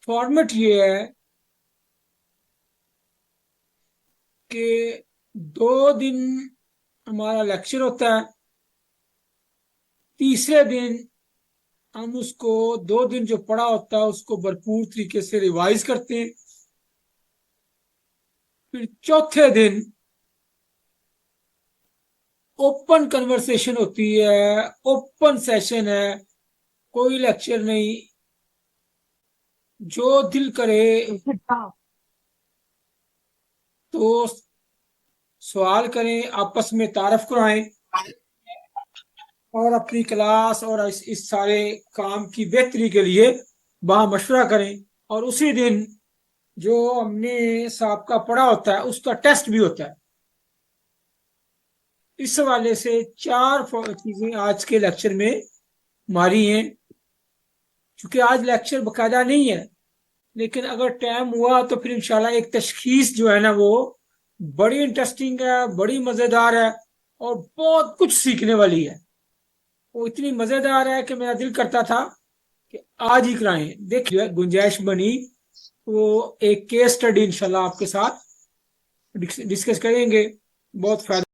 Format ये है कि 2 दिन हमारा लेक्चर होता है। तीसरे दिन हम उसको 2 दिन जो पढ़ा होता है उसको भरपूर तरीके से रिवाइज करते हैं। फिर चौथे दिन ओपन कन्वर्सेशन होती है, ओपन सेशन है, कोई लेक्चर नहीं। जो दिल करे तो सवाल करें, आपस में तारफ कराएं और अपनी क्लास और इस सारे काम की बेहतरी के लिए वहां मशवरा करें। और उसी दिन जो हमने साहब पढ़ा होता है उसका टेस्ट भी होता है। इस हवाले से चार चीजें आज के लेक्चर में हमारी हैं। क्योंकि आज लेक्चर बकायदा नहीं है, लेकिन अगर टाइम हुआ तो फिर इंशाल्लाह एक तशखीस जो है ना वो बड़ी इंटरेस्टिंग है, बड़ी मजेदार है और बहुत कुछ सीखने वाली है। वो इतनी मजेदार है कि मेरा दिल करता था कि आज ही कराएं। देखिए गुंजाइश बनी वो एक केस स्टडी इंशाल्लाह आपके साथ डिस्कस करेंगे। बहुत फायदा